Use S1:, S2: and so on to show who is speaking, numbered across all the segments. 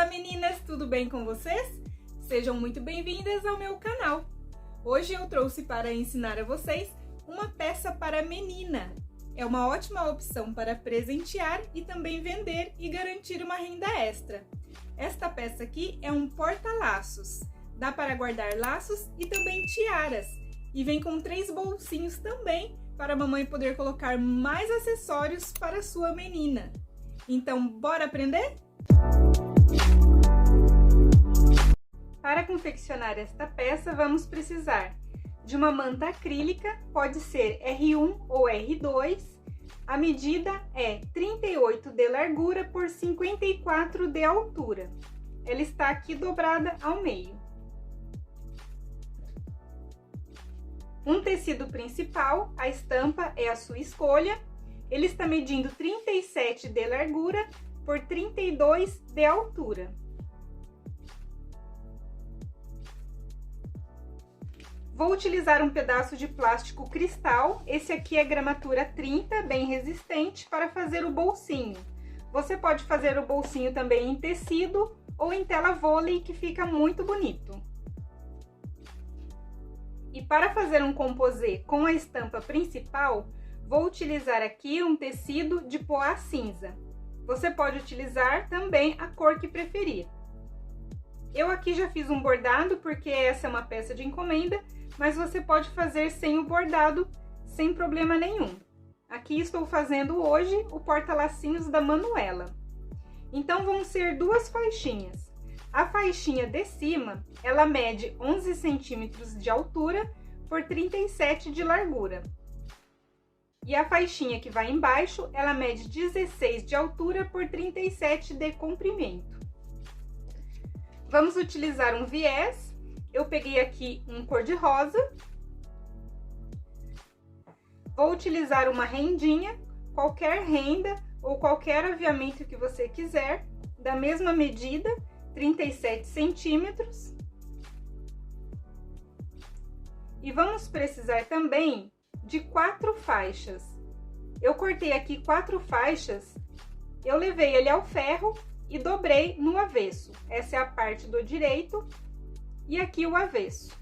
S1: meninas, tudo bem com vocês? Sejam muito bem-vindas ao meu canal. Hoje eu trouxe para ensinar a vocês uma peça para menina. É uma ótima opção para presentear e também vender e garantir uma renda extra. Esta peça aqui é um porta-laços. Dá para guardar laços e também tiaras. E vem com 3 bolsinhos também para a mamãe poder colocar mais acessórios para a sua menina. Então, bora aprender? Para confeccionar esta peça, vamos precisar de uma manta acrílica, pode ser R1 ou R2. A medida é 38 de largura por 54 de altura. Ela está aqui dobrada ao meio. Um tecido principal, a estampa é a sua escolha. Ele está medindo 37 de largura por 32 de altura. Vou utilizar um pedaço de plástico cristal, esse aqui é gramatura 30, bem resistente, para fazer o bolsinho. Você pode fazer o bolsinho também em tecido ou em tela vôlei, que fica muito bonito. E para fazer um composê com a estampa principal, vou utilizar aqui um tecido de poá cinza. Você pode utilizar também a cor que preferir. Eu aqui já fiz um bordado, porque essa é uma peça de encomenda, mas você pode fazer sem o bordado, sem problema nenhum. Aqui estou fazendo hoje o porta-lacinhos da Manuela. Então, vão ser 2 faixinhas. A faixinha de cima, ela mede 11 centímetros de altura por 37 de largura. E a faixinha que vai embaixo, ela mede 16 de altura por 37 de comprimento. Vamos utilizar um viés. Eu peguei aqui um cor-de-rosa. Vou utilizar uma rendinha, qualquer renda ou qualquer aviamento que você quiser, da mesma medida, 37 centímetros. E vamos precisar também de 4 faixas. Eu cortei aqui 4 faixas, eu levei ele ao ferro e dobrei no avesso. Essa é a parte do direito e aqui o avesso,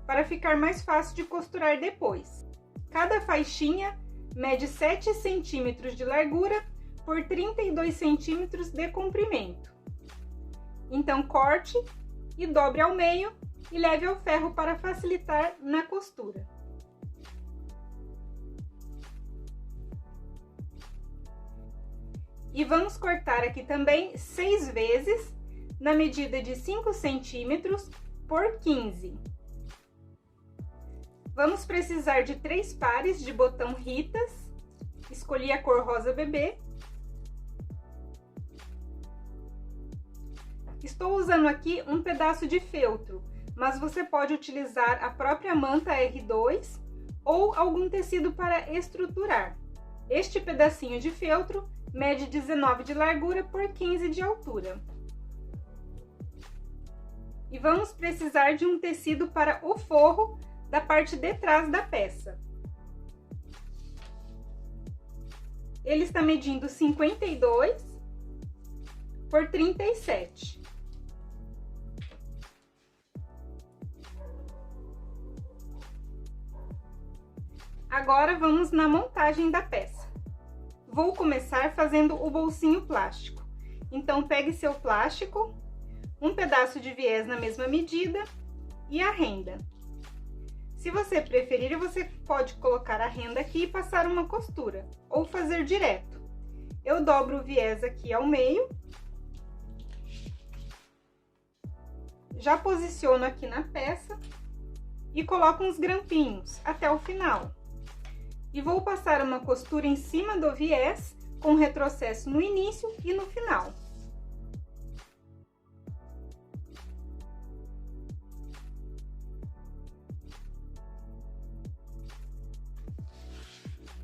S1: para ficar mais fácil de costurar depois. Cada faixinha mede 7 centímetros de largura por 32 centímetros de comprimento. Então, corte e dobre ao meio e leve ao ferro para facilitar na costura. E vamos cortar aqui também 6 vezes, na medida de 5 centímetros por 15. Vamos precisar de 3 pares de botão Ritas. Escolhi a cor rosa bebê. Estou usando aqui um pedaço de feltro, mas você pode utilizar a própria manta R2 ou algum tecido para estruturar. Este pedacinho de feltro mede 19 de largura por 15 de altura. E vamos precisar de um tecido para o forro da parte de trás da peça. Ele está medindo 52 por 37. Agora vamos na montagem da peça. Vou começar fazendo o bolsinho plástico. Então, pegue seu plástico, um pedaço de viés na mesma medida e a renda. Se você preferir, você pode colocar a renda aqui e passar uma costura, ou fazer direto. Eu dobro o viés aqui ao meio. Já posiciono aqui na peça e coloco uns grampinhos até o final. E vou passar uma costura em cima do viés, com retrocesso no início e no final.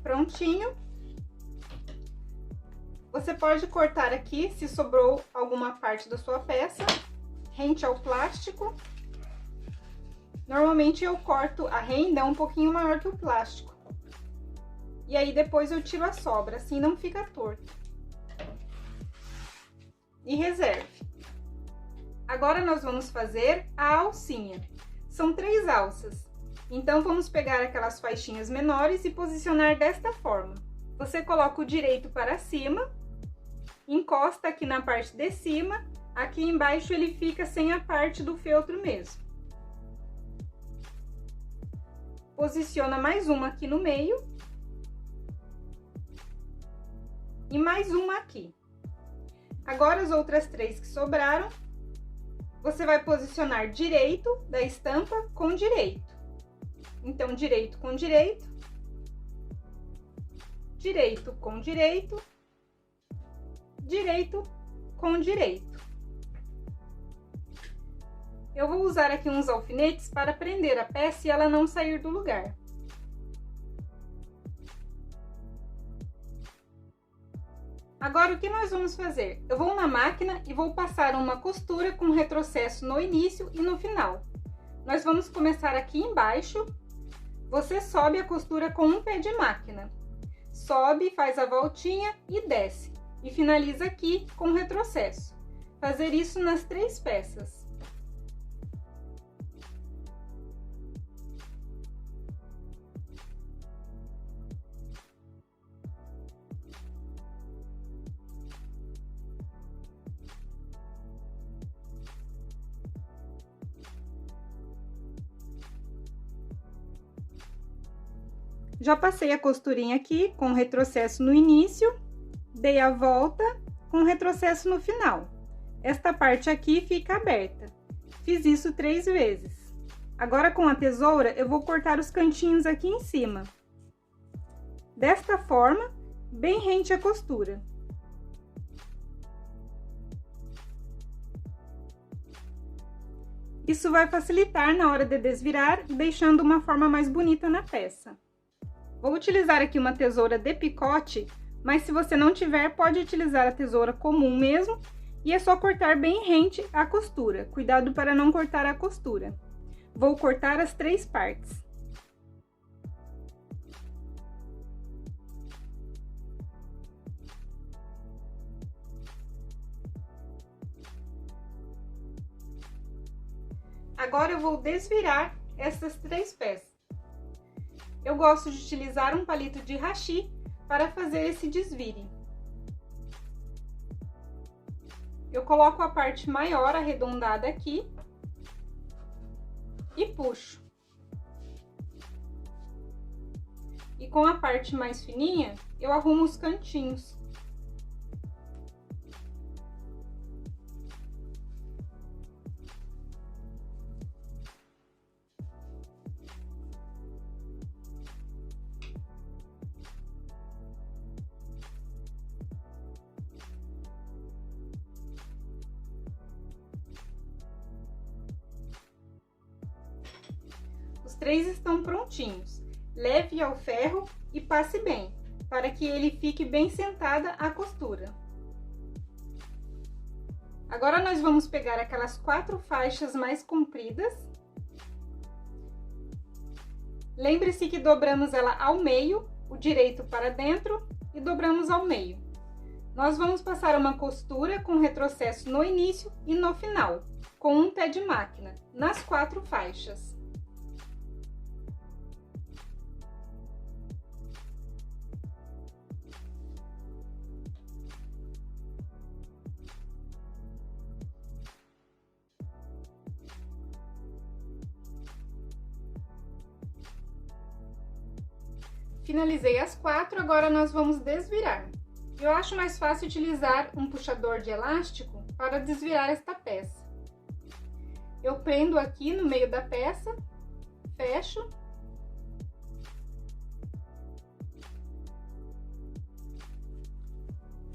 S1: Prontinho. Você pode cortar aqui, se sobrou alguma parte da sua peça, rente ao plástico. Normalmente eu corto a renda um pouquinho maior que o plástico. E aí depois eu tiro a sobra, assim não fica torto. E reserve. Agora nós vamos fazer a alcinha. São 3 alças. Então, vamos pegar aquelas faixinhas menores e posicionar desta forma. Você coloca o direito para cima, encosta aqui na parte de cima, aqui embaixo ele fica sem a parte do feltro mesmo. Posiciona mais uma aqui no meio. E mais uma aqui. Agora, as outras 3 que sobraram, você vai posicionar direito da estampa com direito. Então, direito com direito, direito com direito, direito com direito. Eu vou usar aqui uns alfinetes para prender a peça e ela não sair do lugar. Agora, o que nós vamos fazer? Eu vou na máquina e vou passar uma costura com retrocesso no início e no final. Nós vamos começar aqui embaixo. Você sobe a costura com um pé de máquina. Sobe, faz a voltinha e desce. E finaliza aqui com retrocesso. Fazer isso nas 3 peças. Já passei a costurinha aqui com retrocesso no início, dei a volta com retrocesso no final. Esta parte aqui fica aberta. Fiz isso 3 vezes. Agora, com a tesoura, eu vou cortar os cantinhos aqui em cima. Desta forma, bem rente à costura. Isso vai facilitar na hora de desvirar, deixando uma forma mais bonita na peça. Vou utilizar aqui uma tesoura de picote, mas se você não tiver, pode utilizar a tesoura comum mesmo, e é só cortar bem rente à costura. Cuidado para não cortar a costura. Vou cortar as 3 partes. Agora eu vou desvirar essas 3 peças. Eu gosto de utilizar um palito de hashi para fazer esse desvire. Eu coloco a parte maior arredondada aqui e puxo. E com a parte mais fininha, eu arrumo os cantinhos. Os 3 estão prontinhos. Leve ao ferro e passe bem, para que ele fique bem sentada a costura. Agora, nós vamos pegar aquelas 4 faixas mais compridas. Lembre-se que dobramos ela ao meio, o direito para dentro e dobramos ao meio. Nós vamos passar uma costura com retrocesso no início e no final, com um pé de máquina, nas 4 faixas. Finalizei as 4, agora nós vamos desvirar. Eu acho mais fácil utilizar um puxador de elástico para desvirar esta peça. Eu prendo aqui no meio da peça, fecho.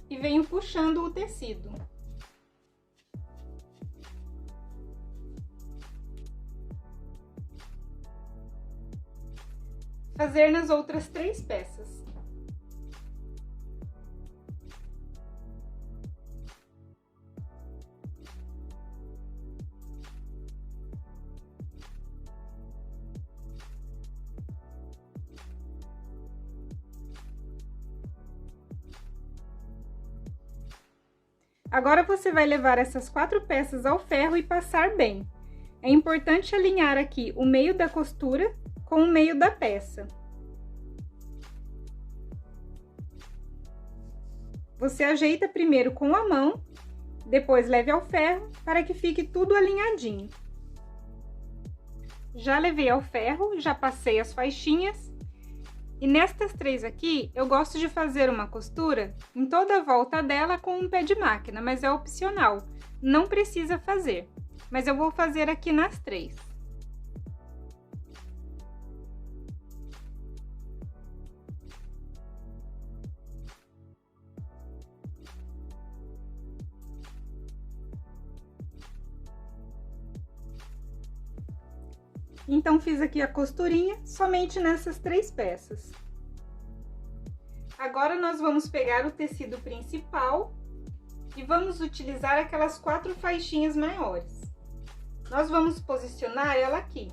S1: E venho puxando o tecido. Fazer nas outras 3 peças. Agora você vai levar essas 4 peças ao ferro e passar bem. É importante alinhar aqui o meio da costura com o meio da peça. Você ajeita primeiro com a mão, depois leve ao ferro para que fique tudo alinhadinho. Já levei ao ferro, já passei as faixinhas. E nestas 3 aqui, eu gosto de fazer uma costura em toda a volta dela com um pé de máquina, mas é opcional, não precisa fazer. Mas eu vou fazer aqui nas 3. Então, fiz aqui a costurinha somente nessas 3 peças. Agora, nós vamos pegar o tecido principal e vamos utilizar aquelas 4 faixinhas maiores. Nós vamos posicionar ela aqui.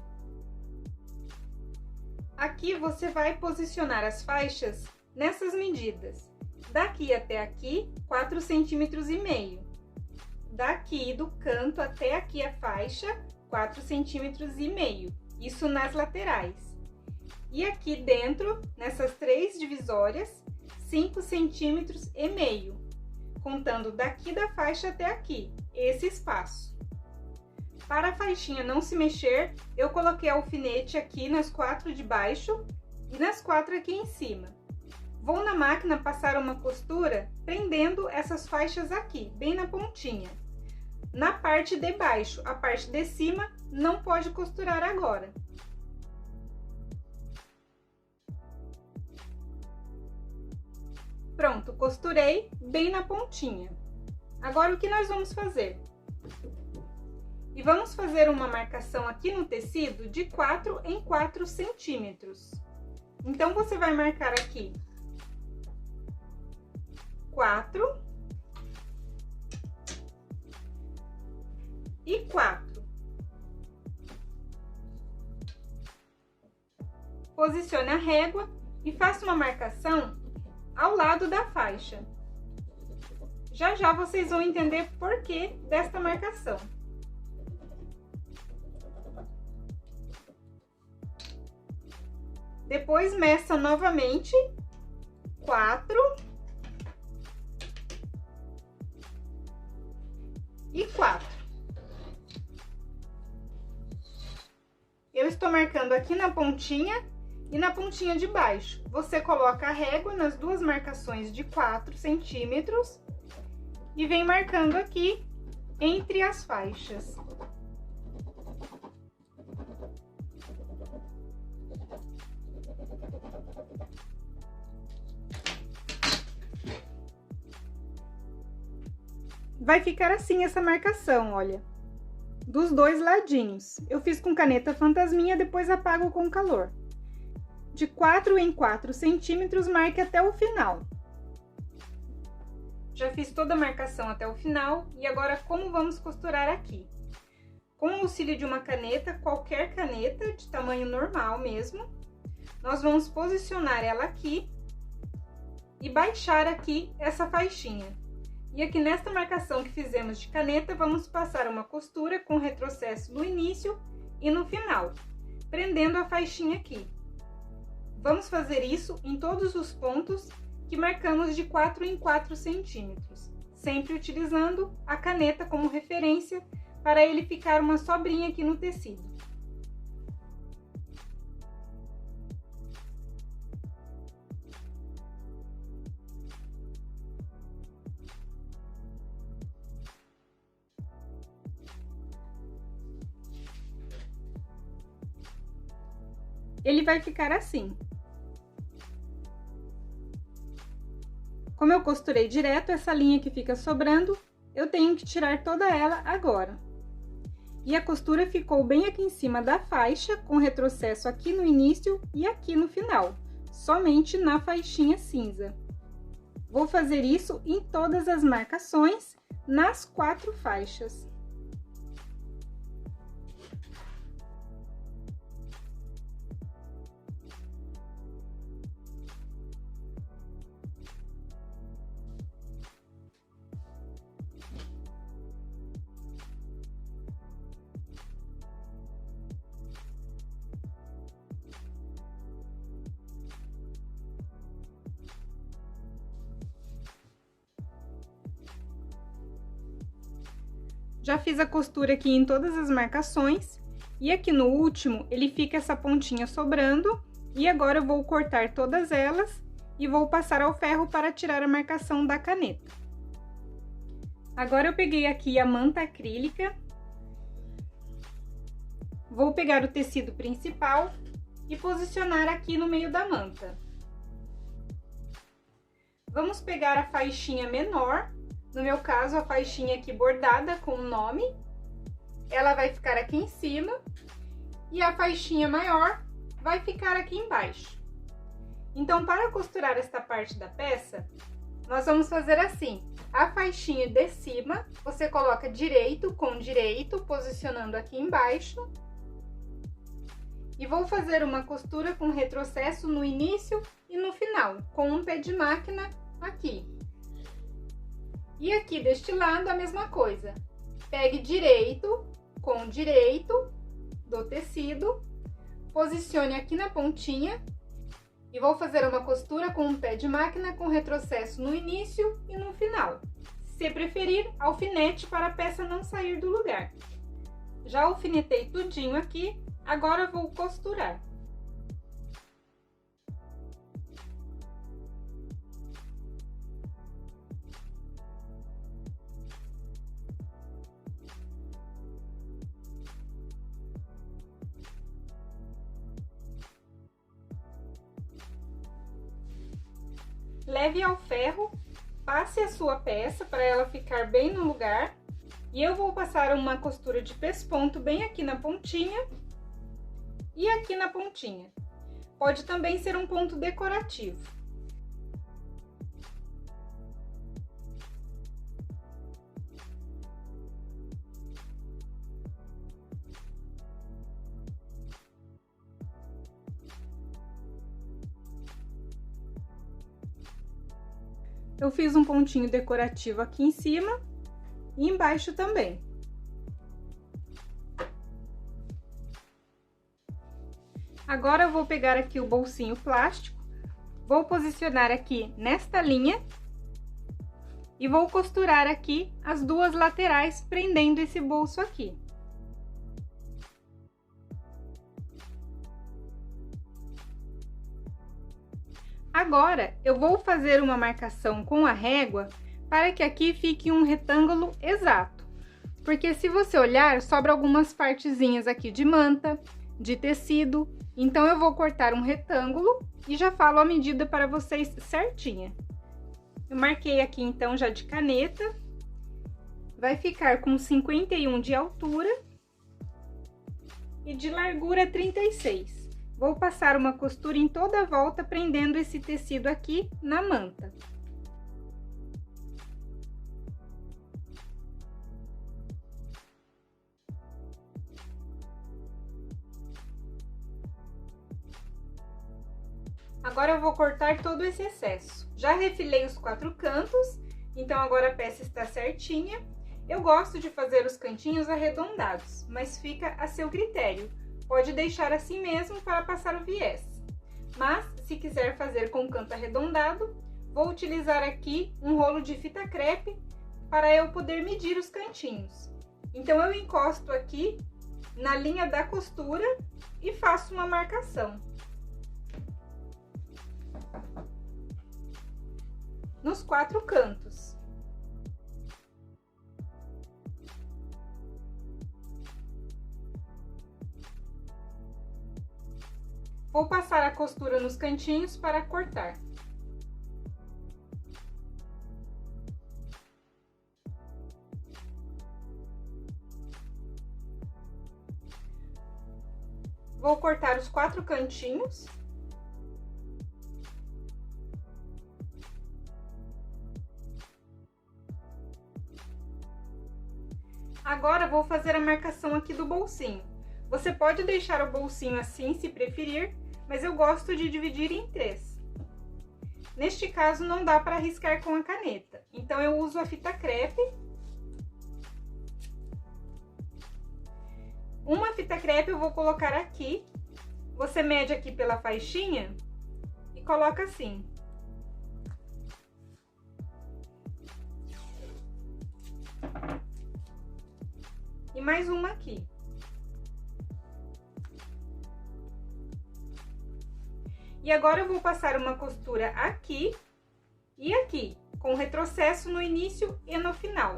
S1: Aqui, você vai posicionar as faixas nessas medidas. Daqui até aqui, 4,5 centímetros. Daqui do canto até aqui a faixa, 4,5 centímetros. Isso nas laterais. E aqui dentro, nessas 3 divisórias, 5,5 centímetros, contando daqui da faixa até aqui, esse espaço. Para a faixinha não se mexer, eu coloquei alfinete aqui nas 4 de baixo e nas 4 aqui em cima. Vou na máquina passar uma costura prendendo essas faixas aqui, bem na pontinha. Na parte de baixo, a parte de cima não pode costurar agora. Pronto, costurei bem na pontinha. Agora, o que nós vamos fazer? E vamos fazer uma marcação aqui no tecido de 4 em 4 centímetros. Então, você vai marcar aqui 4 e 4. Posicione a régua e faça uma marcação ao lado da faixa. Já já vocês vão entender por que desta marcação. Depois, meça novamente 4 e 4. Eu estou marcando aqui na pontinha e na pontinha de baixo. Você coloca a régua nas 2 marcações de 4 centímetros e vem marcando aqui entre as faixas. Vai ficar assim essa marcação, olha, dos 2 ladinhos. Eu fiz com caneta fantasminha, depois apago com calor. De 4 em 4 centímetros, marque até o final. Já fiz toda a marcação até o final, e agora como vamos costurar aqui? Com o auxílio de uma caneta, qualquer caneta, de tamanho normal mesmo, nós vamos posicionar ela aqui e baixar aqui essa faixinha. E aqui nesta marcação que fizemos de caneta, vamos passar uma costura com retrocesso no início e no final, prendendo a faixinha aqui. Vamos fazer isso em todos os pontos que marcamos de 4 em 4 centímetros, sempre utilizando a caneta como referência para ele ficar uma sobrinha aqui no tecido. Ele vai ficar assim. Como eu costurei direto, essa linha que fica sobrando, eu tenho que tirar toda ela agora. E a costura ficou bem aqui em cima da faixa, com retrocesso aqui no início e aqui no final, somente na faixinha cinza. Vou fazer isso em todas as marcações, nas 4 faixas. Já fiz a costura aqui em todas as marcações. E aqui no último, ele fica essa pontinha sobrando. E agora eu vou cortar todas elas e vou passar ao ferro para tirar a marcação da caneta. Agora eu peguei aqui a manta acrílica. Vou pegar o tecido principal e posicionar aqui no meio da manta. Vamos pegar a faixinha menor, no meu caso a faixinha aqui bordada com o nome. Ela vai ficar aqui em cima e a faixinha maior vai ficar aqui embaixo. Então, para costurar esta parte da peça, nós vamos fazer assim. A faixinha de cima, você coloca direito com direito, posicionando aqui embaixo. E vou fazer uma costura com retrocesso no início e no final, com um pé de máquina aqui. E aqui deste lado a mesma coisa. Pegue direito com direito do tecido, posicione aqui na pontinha e vou fazer uma costura com um pé de máquina com retrocesso no início e no final. Se preferir, alfinete para a peça não sair do lugar. Já alfinetei tudinho aqui, agora vou costurar. Leve ao ferro, passe a sua peça para ela ficar bem no lugar. E eu vou passar uma costura de pesponto bem aqui na pontinha e aqui na pontinha. Pode também ser um ponto decorativo. Eu fiz um pontinho decorativo aqui em cima e embaixo também. Agora eu vou pegar aqui o bolsinho plástico, vou posicionar aqui nesta linha e vou costurar aqui as duas laterais, prendendo esse bolso aqui. Agora, eu vou fazer uma marcação com a régua para que aqui fique um retângulo exato. Porque se você olhar, sobra algumas partezinhas aqui de manta, de tecido. Então, eu vou cortar um retângulo e já falo a medida para vocês certinha. Eu marquei aqui, então, já de caneta. Vai ficar com 51 de altura e de largura 36. Vou passar uma costura em toda a volta, prendendo esse tecido aqui na manta. Agora eu vou cortar todo esse excesso. Já refilei os 4 cantos, então agora a peça está certinha. Eu gosto de fazer os cantinhos arredondados, mas fica a seu critério. Pode deixar assim mesmo para passar o viés. Mas, se quiser fazer com canto arredondado, vou utilizar aqui um rolo de fita crepe para eu poder medir os cantinhos. Então, eu encosto aqui na linha da costura e faço uma marcação. Nos 4 cantos. Vou passar a costura nos cantinhos para cortar. Vou cortar os 4 cantinhos. Agora, vou fazer a marcação aqui do bolsinho. Você pode deixar o bolsinho assim, se preferir, mas eu gosto de dividir em 3. Neste caso, não dá para riscar com a caneta, então eu uso a fita crepe. Uma fita crepe eu vou colocar aqui, você mede aqui pela faixinha e coloca assim. e mais uma aqui. E agora eu vou passar uma costura aqui e aqui, com retrocesso no início e no final.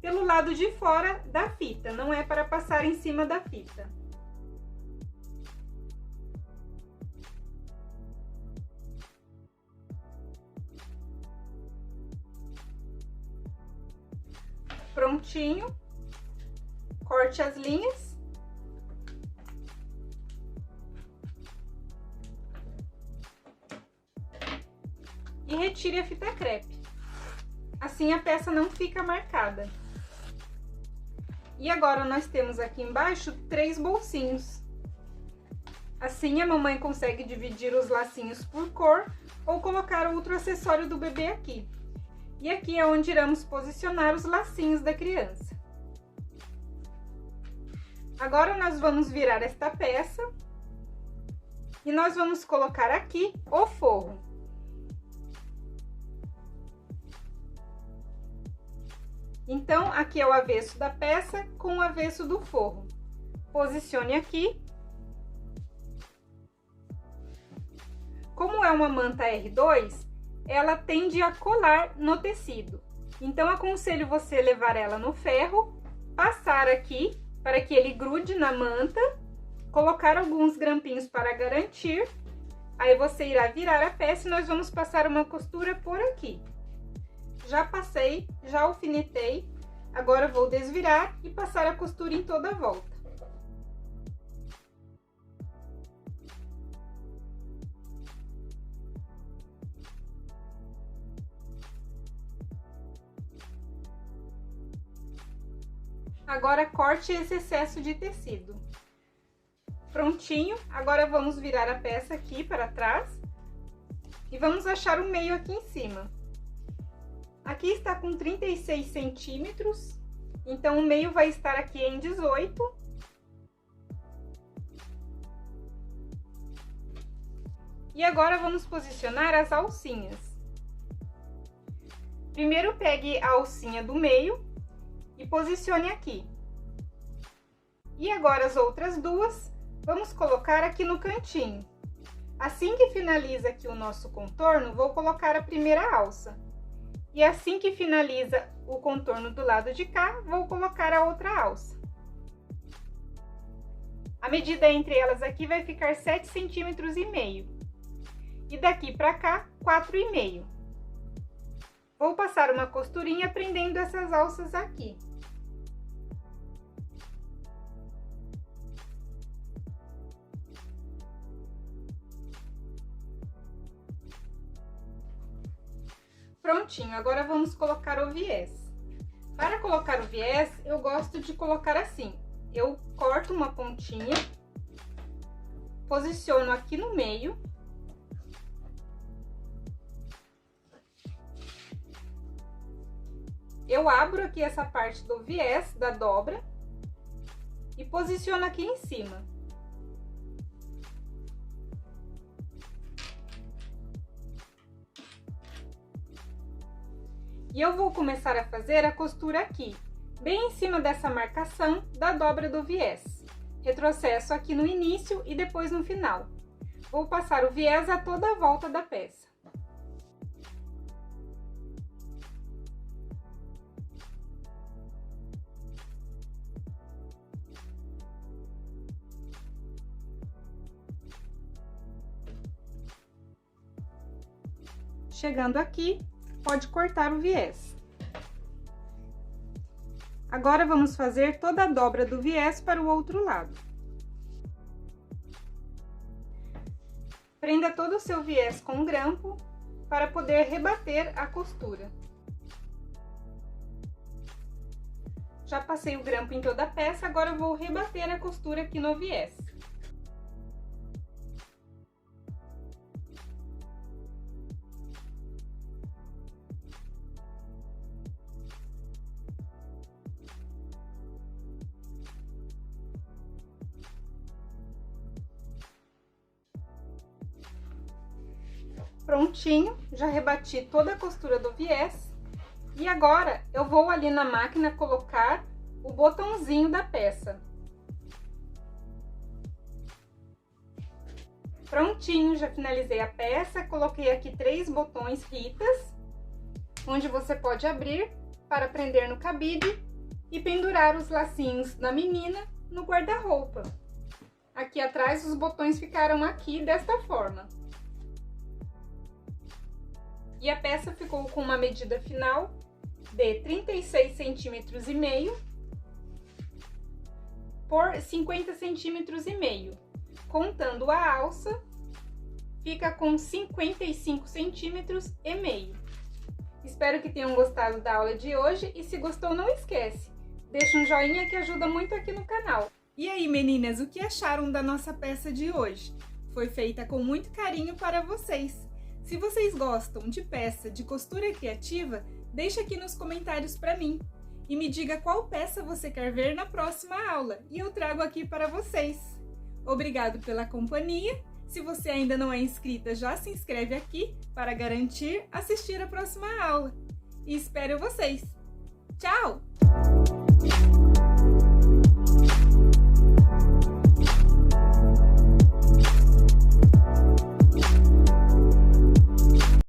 S1: Pelo lado de fora da fita, não é para passar em cima da fita. Prontinho, corte as linhas. E retire a fita crepe. Assim a peça não fica marcada. E agora nós temos aqui embaixo 3 bolsinhos. Assim a mamãe consegue dividir os lacinhos por cor ou colocar outro acessório do bebê aqui. E aqui é onde iremos posicionar os lacinhos da criança. Agora nós vamos virar esta peça e nós vamos colocar aqui o forro. Então, aqui é o avesso da peça com o avesso do forro. Posicione aqui. Como é uma manta R2, ela tende a colar no tecido. Então, aconselho você levar ela no ferro, passar aqui para que ele grude na manta, colocar alguns grampinhos para garantir. Aí você irá virar a peça e nós vamos passar uma costura por aqui. Já passei, já alfinetei, agora vou desvirar e passar a costura em toda a volta. Agora corte esse excesso de tecido. Prontinho, agora vamos virar a peça aqui para trás e vamos achar o meio aqui em cima. Aqui está com 36 centímetros, então o meio vai estar aqui em 18. E agora vamos posicionar as alcinhas. Primeiro pegue a alcinha do meio e posicione aqui. E agora as outras duas, vamos colocar aqui no cantinho. Assim que finaliza aqui o nosso contorno, vou colocar a primeira alça. E assim que finaliza o contorno do lado de cá, vou colocar a outra alça. A medida entre elas aqui vai ficar 7,5 centímetros. E daqui pra cá, 4,5. Vou passar uma costurinha prendendo essas alças aqui. Prontinho, agora vamos colocar o viés. Para colocar o viés, eu gosto de colocar assim. Eu corto uma pontinha, posiciono aqui no meio. Eu abro aqui essa parte do viés, da dobra, e posiciono aqui em cima. E eu vou começar a fazer a costura aqui, bem em cima dessa marcação da dobra do viés. Retrocesso aqui no início e depois no final. Vou passar o viés a toda a volta da peça. Chegando aqui, pode cortar o viés. Agora, vamos fazer toda a dobra do viés para o outro lado. Prenda todo o seu viés com grampo para poder rebater a costura. Já passei o grampo em toda a peça, agora eu vou rebater a costura aqui no viés. Prontinho, já rebati toda a costura do viés. E agora, eu vou ali na máquina colocar o botãozinho da peça. Prontinho, já finalizei a peça, coloquei aqui 3 botões Ritas, onde você pode abrir para prender no cabide e pendurar os lacinhos da menina no guarda-roupa. Aqui atrás os botões ficaram aqui desta forma. E a peça ficou com uma medida final de 36,5 centímetros por 50,5 centímetros. Contando a alça, fica com 55,5 centímetros. Espero que tenham gostado da aula de hoje e se gostou, não esquece, deixa um joinha que ajuda muito aqui no canal. E aí, meninas, o que acharam da nossa peça de hoje? Foi feita com muito carinho para vocês. Se vocês gostam de peça de costura criativa, deixa aqui nos comentários para mim. E me diga qual peça você quer ver na próxima aula e eu trago aqui para vocês. Obrigado pela companhia. Se você ainda não é inscrita, já se inscreve aqui para garantir assistir a próxima aula. E espero vocês. Tchau!